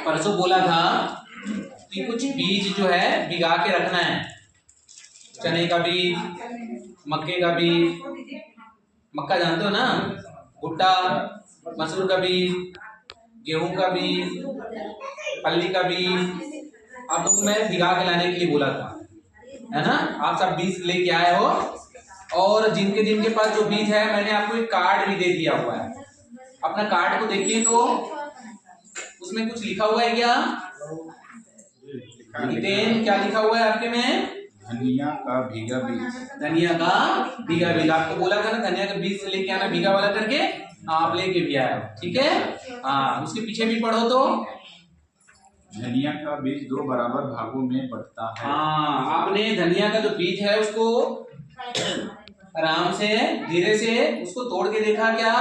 परसों बोला था कि कुछ बीज जो है भिगा के रखना है। चने का बीज, मक्के का बीज, मक्का जानते हो ना, भुट्टा, मसूर का बीज, गेहूं का बीज, फल्ली का बीज, आप लोग मैं भिगा के लाने के लिए बोला था, है ना। आप सब बीज लेके आए हो, और जिनके जिनके पास जो बीज है मैंने आपको एक कार्ड भी दे दिया हुआ है। अपना कार्ड को देखिए तो उसमें कुछ लिखा हुआ है क्या? हितेन, क्या लिखा हुआ है आपके में? धनिया का भीगा बीज। धनिया का भीगा बीज। आपको बोला था ना धनिया का बीज लेके आना भीगा वाला करके, आप लेके भी आए हो, ठीक है। हाँ, उसके पीछे भी पढ़ो तो धनिया का बीज 2 बराबर भागों में बंटता है। हाँ, आपने धनिया का जो बीज है उसको आराम से धीरे से उसको तोड़ के देखा, क्या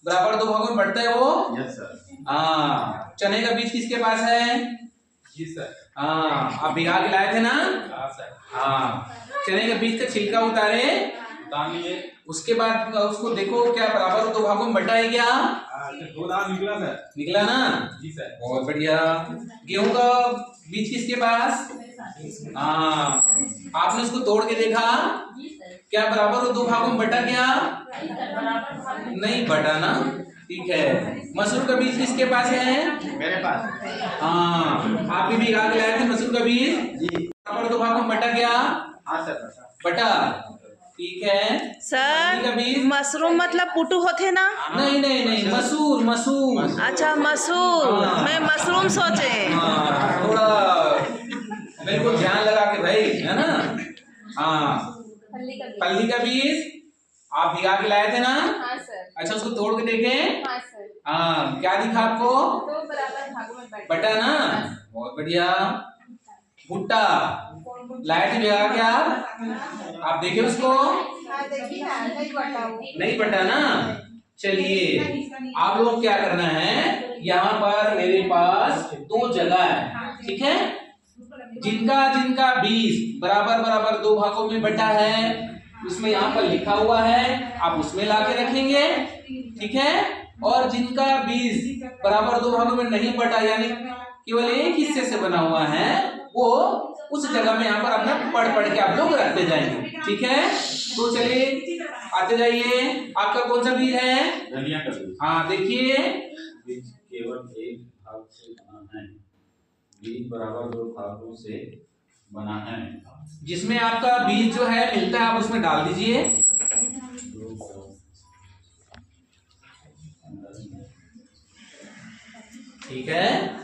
बराबर 2 भागों में बढ़ता है वो? Yes sir. हाँ, चने का बीज किसके पास है? जी सर। हाँ, आप भिगा के लाए थे ना? हाँ सर। हाँ, चने के बीज का छिलका उतारे, उतार लिए। उसके बाद उसको देखो क्या बराबर 2 भागों में बटा है क्या? 2 दाना निकला सर। निकला ना? जी सर। बहुत बढ़िया। गेहूं का बीज किसके पास? हाँ, आपने उसको तोड़ के देखा, क्या बराबर 2 भागों में बटा क्या? नहीं बटा ना, ठीक है। मसूर का बीज किसके पास है? मेरे पास। हाँ, आप भी भिगा के लाए थे मसूर का बीज जी। बराबर 2 भागों में बटा क्या? हाँ सर। बटा, ठीक है। सर मशरूम मतलब पुटू होते ना? नहीं नहीं नहीं, मसूर मसूर। अच्छा मसूर, मैं मशरूम सोचे। हाँ, थोड़ा बिल्कुल ध्यान लगा के भाई, है ना। हाँ, फल्ली का बीज आप भिगा के लाए थे ना? हाँ सर। अच्छा, उसको तोड़ के देखें। हाँ सर। हाँ, क्या दिखा आपको? 2 बराबर भागों में बटा ना, बहुत बढ़िया। भुट्टा लाए थे भिगा के आप देखे उसको? हाँ, देखिए ना, नहीं बटा वो। नहीं बटा ना। चलिए, आप लोग क्या करना है, यहाँ पर मेरे पास 2 जगह है, ठीक है। जिनका जिनका बीज बराबर बराबर 2 भागों में बटा है, उसमें यहाँ पर लिखा हुआ है, आप उसमें लाके रखेंगे, ठीक है। और जिनका बीज बराबर 2 भागों में नहीं बटा, यानी केवल एक हिस्से से बना हुआ है, वो उस जगह में यहाँ पर अपना पढ़ के आप लोग रखते जाएंगे, ठीक है। तो चलिए आते जाइए, आपका कौन सा बीज है? धनिया का बीज। हाँ, देखिए बीज केवल एक भाग से बना है, बीज बराबर 2 भागों से बना है। जिसमें आपका बीज जो है मिलता है, आप उसमें डाल दीजिए। ठीक है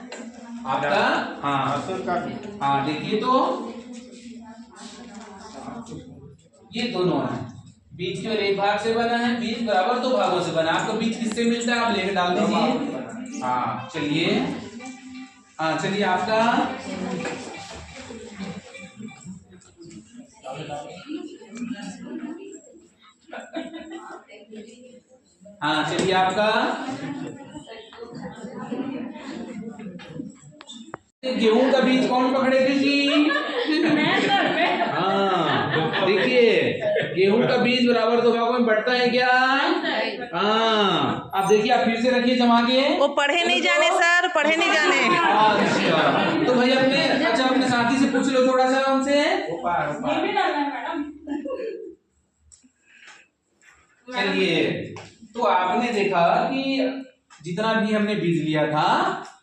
आपका। हाँ मसूर का बीज। हाँ, देखिए तो ये दोनों है, बीज केवल एक भाग से बना है, बीज बराबर 2 भागों से बना। आपको बीज किससे मिलता है, आप लेकर डाल दीजिए। हाँ चलिए, हाँ चलिए आपका हाँ चलिए आपका गेहूं का बीज कौन पकड़े थे जी? हाँ, देखिए गेहूं का बीज बराबर 2 भागों में बढ़ता है क्या? हाँ, आप देखिए, आप फिर से रखिए जमा के। वो पढ़े नहीं जाने सर, पढ़े नहीं जाने। अच्छा, तो भाई अपने साथी से पूछ लो थोड़ा सा उनसे। चलिए, तो आपने देखा कि जितना भी हमने बीज लिया था,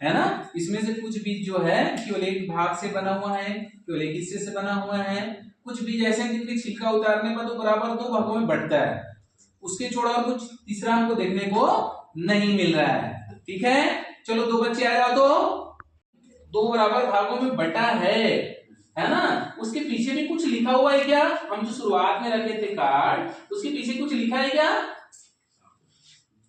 है ना, इसमें से कुछ बीज जो है केवल एक भाग से बना हुआ है, केवल एक हिस्से से बना हुआ है। कुछ बीज ऐसे हैं जिनके छिलका उतारने पर तो बराबर 2 भागों में बढ़ता है, उसके छोड़ा और कुछ तीसरा हमको देखने को नहीं मिल रहा है, ठीक है। चलो 2 बच्चे आ जाओ, तो 2 बराबर भागों में बटा है ना। उसके पीछे भी कुछ लिखा हुआ है क्या? हम जो शुरुआत में रखे थे कार्ड, उसके पीछे कुछ लिखा है क्या?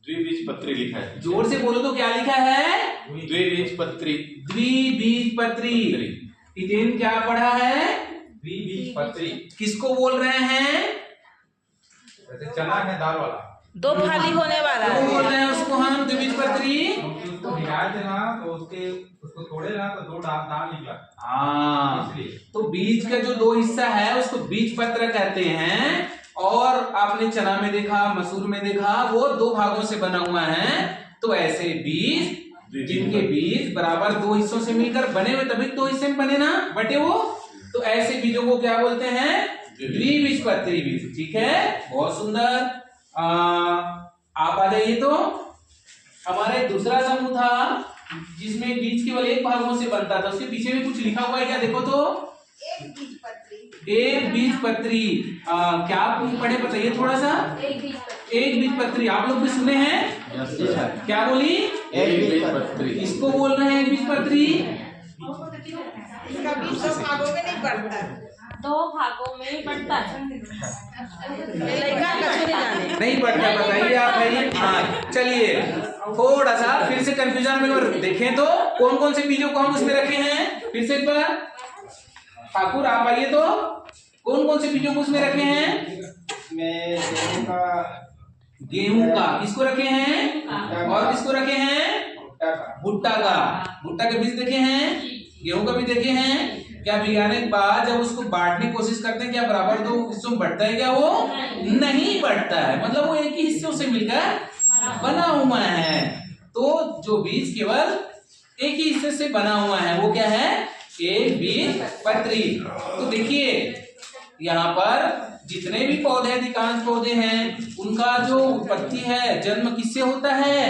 द्विबीजपत्री लिखा है। जोर से बोलो तो क्या लिखा है? द्विबीजपत्री। द्विबीजपत्री। हितेन क्या पढ़ा है? द्विबीजपत्री। किसको बोल रहे हैं? जैसे चना है दाल वाला, 2 फाली होने वाला तो बोल है। रहे हैं उसको हम द्विबीजपत्री। उसको भिगाए थे ना, तो उसको तोड़े ना तो 2 दाल निकला। हाँ, इसलिए तो बीज का जो 2 हिस्सा है उसको बीजपत्र कहते हैं। और आपने चना में देखा, मसूर में देखा, वो 2 भागों से बना हुआ है, तो ऐसे बीज जिनके बीज बराबर दो हिस्सों से मिलकर बने हुए, तभी दो हिस्से में बने ना, बटे वो, तो ऐसे बीजों को क्या बोलते हैं? द्विबीजपत्री बीज। ठीक है, बहुत सुंदर। आप आ जाइए। तो हमारा एक दूसरा समूह था जिसमें बीज केवल एक भागों से बनता था, उसके पीछे भी कुछ लिखा हुआ है क्या? देखो तो, एक बीजपत्री। क्या आप पढ़े बताइए थोड़ा सा। एक बीजपत्री आप लोग भी सुने हैं? क्या बोली? एक बीजपत्री। इसको बोल रहे हैं एक बीजपत्री। इसका बीज दो भागों में नहीं पड़ता, दो भागों में बढ़ता है। लड़का कछु नहीं जाने। नहीं पढ़ता, बताइए आप भाई। हाँ चलिए, थोड़ा सा फिर से कंफ्यूजन में और देखें तो कौन कौन से बीजों को हम उसमें रखे हैं, फिर से एक बार। ठाकुर आप आइए। तो कौन कौन से बीजों को उसमें रखे हैं? गेहूं का किसको रखे हैं, और किसको रखे हैं? भुट्टा का। भुट्टा के बीज देखे हैं, गेहूं का भी देखे हैं। क्या वैज्ञानिक बाद जब उसको बांटने की कोशिश करते हैं, क्या बराबर दो हिस्सों में बढ़ता है? क्या वो नहीं बढ़ता है, मतलब वो एक ही हिस्सों से मिलकर बना हुआ है। तो जो बीज केवल एक ही हिस्से से बना हुआ है वो क्या है? एक बीजपत्री। तो देखिए यहाँ पर जितने भी पौधे, अधिकांश पौधे हैं, उनका जो उत्पत्ति है, जन्म किससे होता है?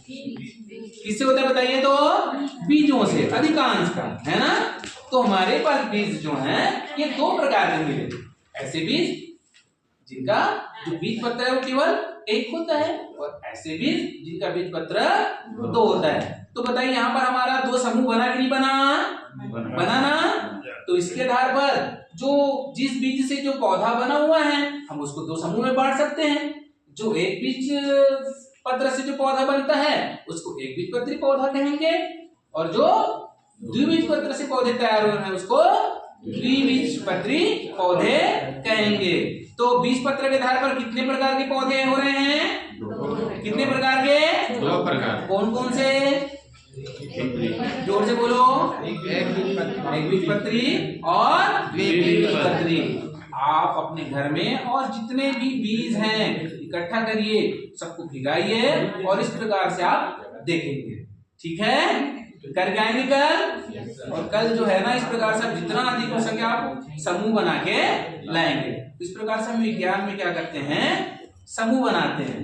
किससे होता है बताइए तो? बीजों से, अधिकांश का, है ना। तो हमारे पास बीज जो हैं ये दो प्रकार के मिले। ऐसे बीज जिनका जो बीज पत्र है वो केवल एक होता है, और ऐसे बीज जिनका बीज पत्र दो होता है। तो बताइए यहाँ पर हमारा दो समूह बना कि नहीं बना? बना ना। तो इसके आधार पर जो जिस बीज से जो पौधा बना हुआ है हम उसको दो समूह में बांट सकते हैं। जो एक बीज पत्र से जो पौधा बनता है उसको एक बीजपत्री पौधा कहेंगे, और जो द्विबीजपत्र से पौधे तैयार हुए हैं उसको द्विबीजपत्री पौधे कहेंगे। तो बीजपत्र के आधार पर कितने प्रकार के पौधे हो रहे हैं? कितने प्रकार के? दो प्रकार। कौन कौन से? जोर से बोलो। एक बीजपत्री और द्विबीजपत्री। आप अपने घर में और जितने भी बीज हैं इकट्ठा करिए, सबको भिगाइए और इस प्रकार से आप देखेंगे। ठीक है, करके आएंगे कल। और कल जो है ना इस प्रकार से जितना अधिक हो सके आप समूह बना के लाएंगे। इस प्रकार से हम विज्ञान में क्या करते हैं? समूह बनाते हैं।